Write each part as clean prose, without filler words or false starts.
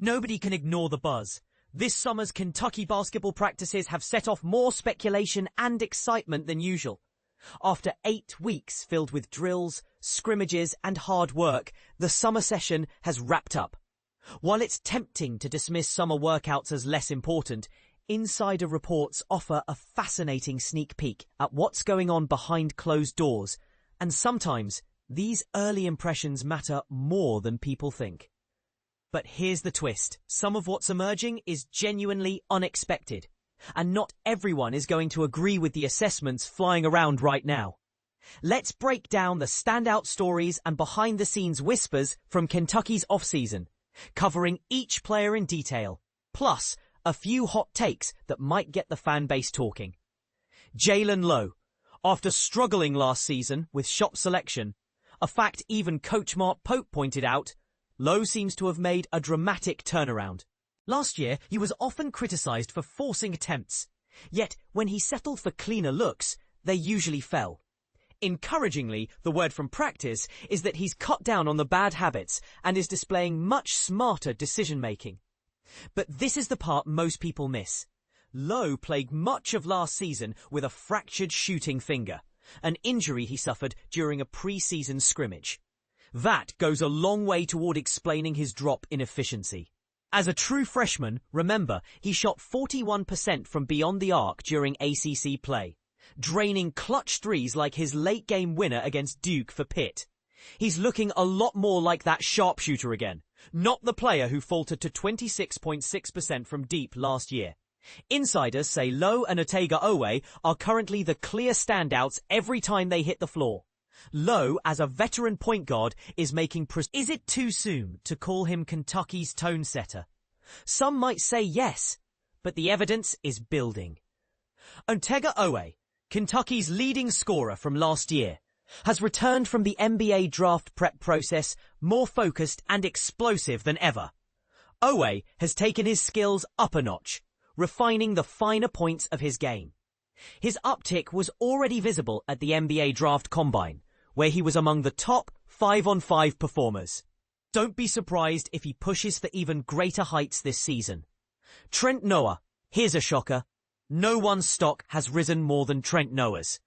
Nobody can ignore the buzz. This summer's Kentucky basketball practices have set off more speculation and excitement than usual. After 8 weeks filled with drills, scrimmages and hard work, the summer session has wrapped up. While it's tempting to dismiss summer workouts as less important, insider reports offer a fascinating sneak peek at what's going on behind closed doors, and sometimes these early impressions matter more than people think. But here's the twist. Some of what's emerging is genuinely unexpected, and not everyone is going to agree with the assessments flying around right now. Let's break down the standout stories and behind-the-scenes whispers from Kentucky's offseason, covering each player in detail, plus a few hot takes that might get the fan base talking. Jaland Lowe. After struggling last season with shot selection, a fact even Coach Mark Pope pointed out, Lowe seems to have made a dramatic turnaround. Last year, he was often criticised for forcing attempts, yet when he settled for cleaner looks, they usually fell. Encouragingly, the word from practice is that he's cut down on the bad habits and is displaying much smarter decision-making. But this is the part most people miss. Lowe played much of last season with a fractured shooting finger, an injury he suffered during a pre-season scrimmage. That goes a long way toward explaining his drop in efficiency. As a true freshman, remember, he shot 41% from beyond the arc during ACC play, draining clutch threes like his late-game winner against Duke for Pitt. He's looking a lot more like that sharpshooter again, not the player who faltered to 26.6% from deep last year. Insiders say Lowe and Otega Oweh are currently the clear standouts every time they hit the floor. Lowe, as a veteran point guard, is making Is it too soon to call him Kentucky's tone setter? Some might say yes, but the evidence is building. Otega Oweh, Kentucky's leading scorer from last year, has returned from the NBA draft prep process more focused and explosive than ever. Oweh has taken his skills up a notch, refining the finer points of his game. His uptick was already visible at the NBA draft combine, where he was among the top 5-on-5 performers. Don't be surprised if he pushes for even greater heights this season. Trent Noah, here's a shocker. No one's stock has risen more than Trent Noah's.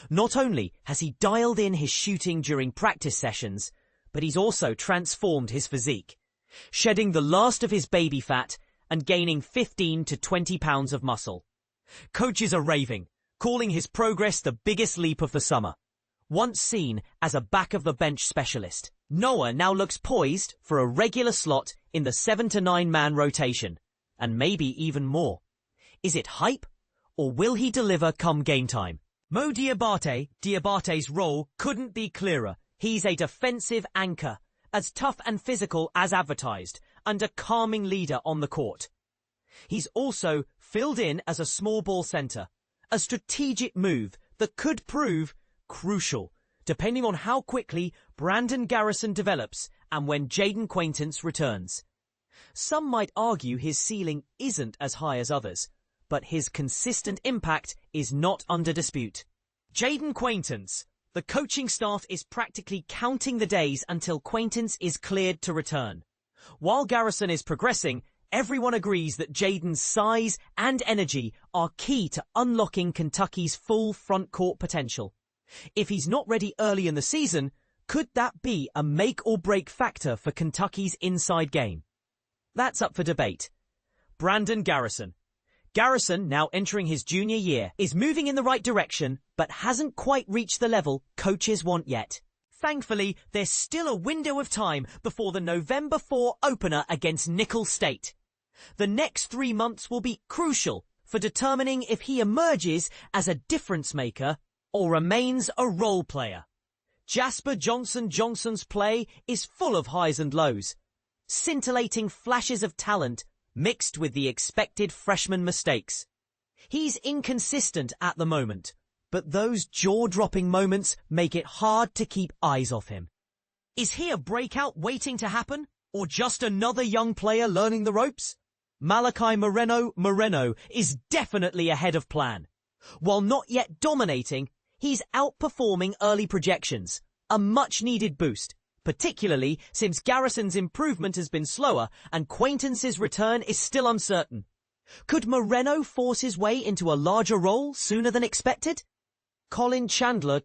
Not only has he dialed in his shooting during practice sessions, but he's also transformed his physique, shedding the last of his baby fat and gaining 15 to 20 pounds of muscle. Coaches are raving, calling his progress the biggest leap of the summer. Once seen as a back-of-the-bench specialist, Noah now looks poised for a regular slot in the 7 to 9 man rotation, and maybe even more. Is it hype, or will he deliver come game time? Mo Diabate's role couldn't be clearer. He's a defensive anchor, as tough and physical as advertised, and a calming leader on the court. He's also filled in as a small ball center, a strategic move that could prove crucial, depending on how quickly Garrison develops and when Jayden Quaintance returns. Some might argue his ceiling isn't as high as others, but his consistent impact is not under dispute. Jayden Quaintance. The coaching staff is practically counting the days until Quaintance is cleared to return. While Garrison is progressing, everyone agrees that Jayden's size and energy are key to unlocking Kentucky's full front court potential. If he's not ready early in the season, could that be a make-or-break factor for Kentucky's inside game? That's up for debate. Garrison. Garrison, now entering his junior year, is moving in the right direction, but hasn't quite reached the level coaches want yet. Thankfully, there's still a window of time before the November 4 opener against Nicholls State. The next 3 months will be crucial for determining if he emerges as a difference maker or remains a role player. Jasper Johnson's play is full of highs and lows, scintillating flashes of talent mixed with the expected freshman mistakes. He's inconsistent at the moment, but those jaw-dropping moments make it hard to keep eyes off him. Is he a breakout waiting to happen, or just another young player learning the ropes? Malachi Moreno is definitely ahead of plan. While not yet dominating, he's outperforming early projections, a much-needed boost, particularly since Garrison's improvement has been slower and Quaintance's return is still uncertain. Could Moreno force his way into a larger role sooner than expected? Colin Chandler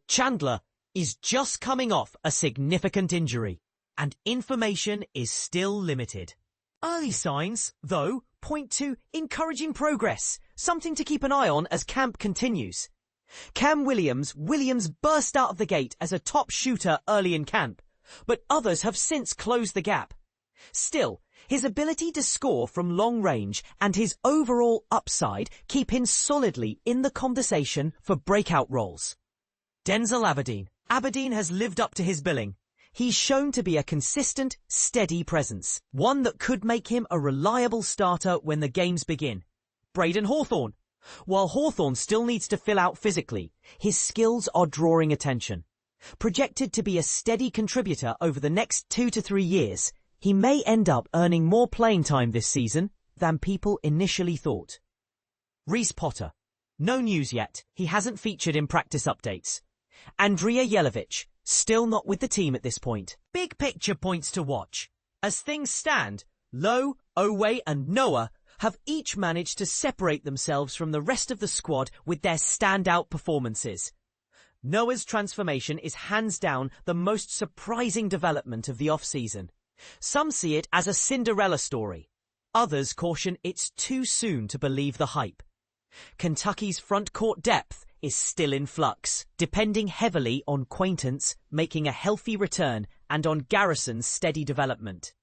is just coming off a significant injury, and information is still limited. Early signs, though, point to encouraging progress, something to keep an eye on as camp continues. Kam Williams burst out of the gate as a top shooter early in camp, but others have since closed the gap. Still, his ability to score from long range and his overall upside keep him solidly in the conversation for breakout roles. Denzel Aberdeen has lived up to his billing. He's shown to be a consistent, steady presence, one that could make him a reliable starter when the games begin. Braden Hawthorne. While Hawthorne still needs to fill out physically, his skills are drawing attention. Projected to be a steady contributor over the next 2 to 3 years, he may end up earning more playing time this season than people initially thought. Reese Potter. No news yet. He hasn't featured in practice updates. Andrea Jelovic. Still not with the team at this point. Big picture points to watch. As things stand, Lowe, Oweh and Noah have each managed to separate themselves from the rest of the squad with their standout performances. Noah's transformation is hands down the most surprising development of the offseason. Some see it as a Cinderella story. Others caution it's too soon to believe the hype. Kentucky's front court depth is still in flux, depending heavily on Quaintance making a healthy return and on Garrison's steady development.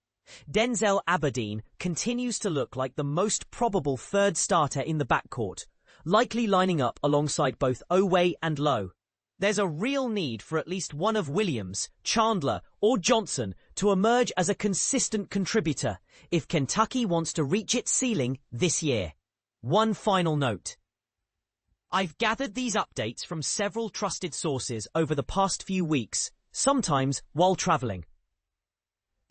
Denzel Aberdeen continues to look like the most probable third starter in the backcourt, likely lining up alongside both Oweh and Lowe. There's a real need for at least one of Williams, Chandler or Johnson to emerge as a consistent contributor if Kentucky wants to reach its ceiling this year. One final note. I've gathered these updates from several trusted sources over the past few weeks, sometimes while traveling.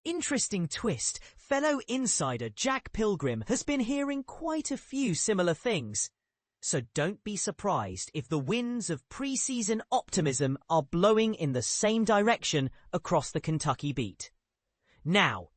Interesting twist, fellow insider Jack Pilgrim has been hearing quite a few similar things. So don't be surprised if the winds of preseason optimism are blowing in the same direction across the Kentucky beat. Now,